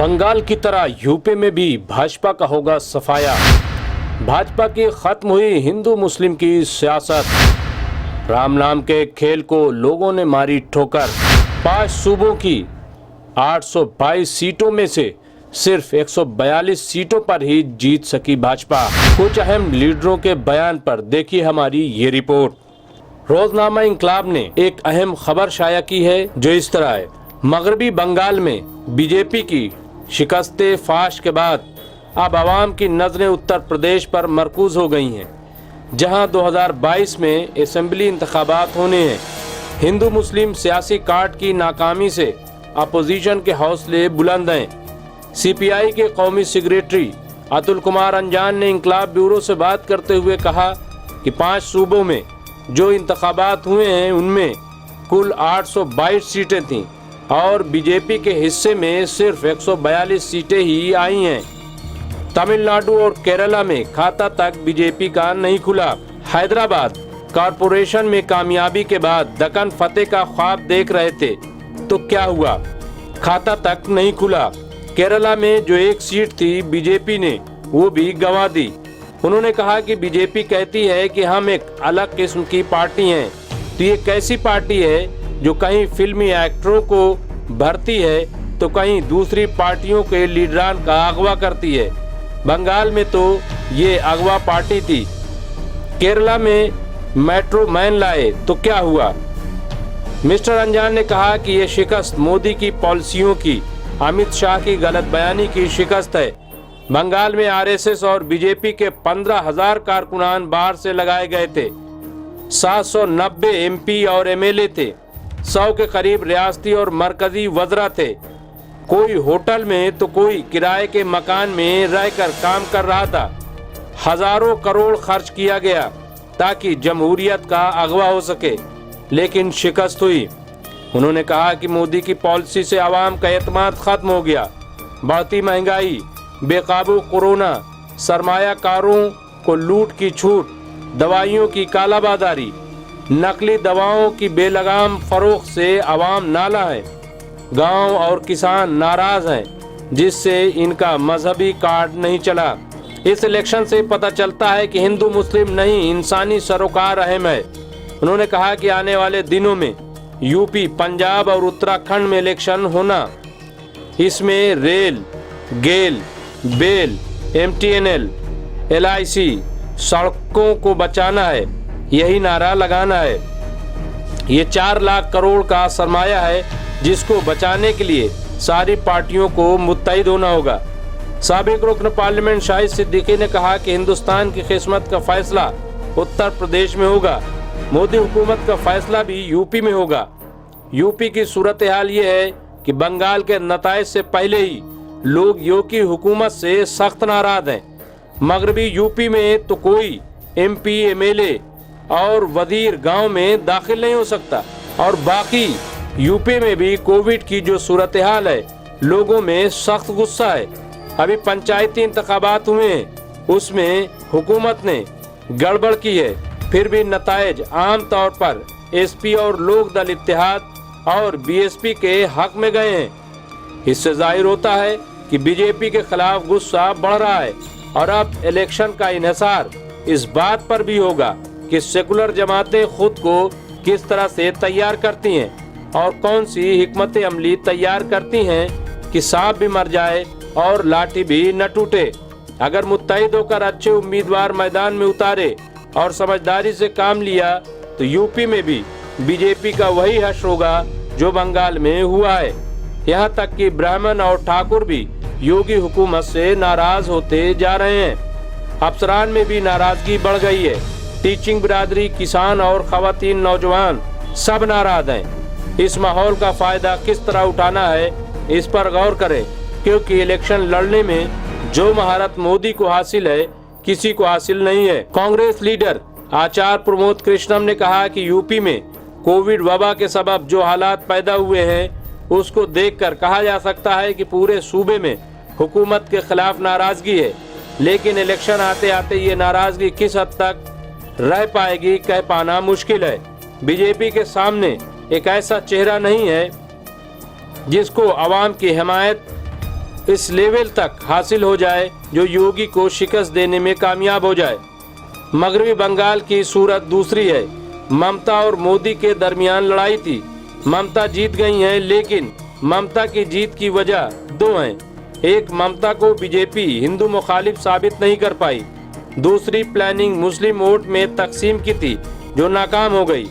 बंगाल की तरह यूपी में भी भाजपा का होगा सफाया। भाजपा की खत्म हुई हिंदू मुस्लिम की सियासत। राम नाम के खेल को लोगों ने मारी ठोकर। 5 सूबों की 822 सीटों में से सिर्फ 142 सीटों पर ही जीत सकी भाजपा। कुछ अहम लीडरों के बयान पर देखिए हमारी ये रिपोर्ट। रोजनामा इंकलाब ने एक अहम खबर शाया की है जो इस तरह है। मगरबी बंगाल में बीजेपी की शिकस्ते फाश के बाद अब आवाम की नजरें उत्तर प्रदेश पर मरकूज हो गई हैं, जहां 2022 में असेंबली इंतखाबात होने हैं। हिंदू मुस्लिम सियासी कार्ड की नाकामी से अपोजिशन के हौसले बुलंद हैं। सीपीआई के कौमी सेक्रेटरी अतुल कुमार अंजान ने इंकलाब ब्यूरो से बात करते हुए कहा कि 5 सूबों में जो इंतखाबात हुए हैं उनमें कुल 822 सीटें थीं और बीजेपी के हिस्से में सिर्फ 142 सीटें ही आई हैं। तमिलनाडु और केरला में खाता तक बीजेपी का नहीं खुला। हैदराबाद कॉरपोरेशन में कामयाबी के बाद दक्कन फतेह का ख्वाब देख रहे थे तो क्या हुआ, खाता तक नहीं खुला। केरला में जो एक सीट थी बीजेपी ने वो भी गंवा दी। उन्होंने कहा कि बीजेपी कहती है कि हम एक अलग किस्म की पार्टी हैं, तो ये कैसी पार्टी है जो कहीं फिल्मी एक्टरों को भरती है तो कहीं दूसरी पार्टियों के लीडरान का अगवा करती है। बंगाल में तो ये अगवा पार्टी थी। केरला में मेट्रो मैन लाए तो क्या हुआ। मिस्टर अंजान ने कहा कि ये शिकस्त मोदी की पॉलिसियों की, अमित शाह की गलत बयानी की शिकस्त है। बंगाल में आरएसएस और बीजेपी के 15,000 कारकुनान बाहर से लगाए गए थे। 790 एमपी और एमएलए थे। 100 के करीब रियासती और मरकजी वज़रा थे। कोई होटल में तो कोई किराए के मकान में रहकर काम कर रहा था। हजारों करोड़ खर्च किया गया ताकि जमहूरियत का अगवा हो सके, लेकिन शिकस्त हुई। उन्होंने कहा कि मोदी की पॉलिसी से आवाम का एतमाद खत्म हो गया। बढ़ती महंगाई, बेकाबू कोरोना, सरमायाकारों को लूट की छूट, दवाइयों की कालाबाजारी, नकली दवाओं की बेलगाम फरोख्त से आवाम नाला है। गांव और किसान नाराज हैं, जिससे इनका मजहबी कार्ड नहीं चला। इस इलेक्शन से पता चलता है कि हिंदू मुस्लिम नहीं, इंसानी सरोकार अहम है। उन्होंने कहा कि आने वाले दिनों में यूपी, पंजाब और उत्तराखंड में इलेक्शन होना। इसमें रेल, गेल, बेल, एमटीएनएल, एलआईसी, सड़कों को बचाना है, यही नारा लगाना है। ये 4 लाख करोड़ का सरमाया है जिसको बचाने के लिए सारी पार्टियों को मुत्तहिद होना होगा। साबिक रुकन पार्लियामेंट शाहिद सिद्दीकी ने कहा कि हिंदुस्तान की किस्मत का फैसला उत्तर प्रदेश में होगा। मोदी हुकूमत का फैसला भी यूपी में होगा। यूपी की सूरत हाल ये है कि बंगाल के नताइज से पहले ही लोग योगी की हुकूमत से सख्त नाराज हैं। मगरबी यूपी में तो कोई एमपी, एमएलए और वजीर गांव में दाखिल नहीं हो सकता, और बाकी यूपी में भी कोविड की जो सूरत हाल है, लोगों में सख्त गुस्सा है। अभी पंचायती इंतखाबात हुए हैं, उसमें हुकूमत ने गड़बड़ की है, फिर भी नताइज आम तौर पर एसपी और लोक दल इत्तेहाद और बीएसपी के हक में गए हैं। इससे जाहिर होता है कि बीजेपी के खिलाफ गुस्सा बढ़ रहा है, और अब इलेक्शन का इन्हिसार इस बात पर भी होगा कि सेकुलर जमातें खुद को किस तरह से तैयार करती हैं और कौन सी हिकमत अमली तैयार करती हैं कि सांप भी मर जाए और लाठी भी न टूटे। अगर मुत्तहिद होकर अच्छे उम्मीदवार मैदान में उतारे और समझदारी से काम लिया तो यूपी में भी बीजेपी का वही हश्र होगा जो बंगाल में हुआ है। यहाँ तक कि ब्राह्मण और ठाकुर भी योगी हुकूमत से नाराज होते जा रहे हैं। अफसरान में भी नाराजगी बढ़ गई है। टीचिंग बिरादरी, किसान और खवातीन, नौजवान सब नाराज हैं। इस माहौल का फायदा किस तरह उठाना है, इस पर गौर करें, क्योंकि इलेक्शन लड़ने में जो महारत मोदी को हासिल है किसी को हासिल नहीं है। कांग्रेस लीडर आचार्य प्रमोद कृष्णम ने कहा कि यूपी में कोविड वबा के सबब जो हालात पैदा हुए हैं उसको देखकर कहा जा सकता है कि पूरे सूबे में हुकूमत के खिलाफ नाराजगी है, लेकिन इलेक्शन आते आते ये नाराजगी किस हद तक रह पाएगी कह पाना मुश्किल है। बीजेपी के सामने एक ऐसा चेहरा नहीं है जिसको आवाम की हिमायत इस लेवल तक हासिल हो जाए जो योगी को शिकस्त देने में कामयाब हो जाए। मगरबी बंगाल की सूरत दूसरी है। ममता और मोदी के दरमियान लड़ाई थी। ममता जीत गई हैं, लेकिन ममता की जीत की वजह दो हैं। एक, ममता को बीजेपी हिंदू मुखालिफ साबित नहीं कर पाई। दूसरी, प्लानिंग मुस्लिम वोट में तकसीम की थी जो नाकाम हो गई।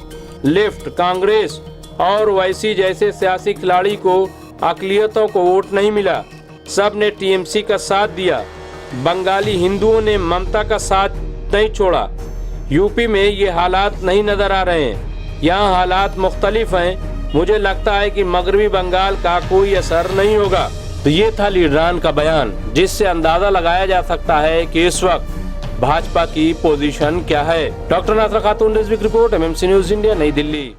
लेफ्ट, कांग्रेस और ओवैसी जैसे सियासी खिलाड़ी को अकलियतों को वोट नहीं मिला। सब ने टीएमसी का साथ दिया। बंगाली हिंदुओं ने ममता का साथ नहीं छोड़ा। यूपी में ये हालात नहीं नजर आ रहे हैं। यहाँ हालात मुख्तलिफ हैं। मुझे लगता है कि मगरबी बंगाल का कोई असर नहीं होगा। तो ये था लीडरान का बयान, जिससे अंदाजा लगाया जा सकता है कि इस वक्त भाजपा की पोजीशन क्या है। डॉक्टर नासरा खातून, रिपोर्ट, MMC न्यूज इंडिया, नई दिल्ली।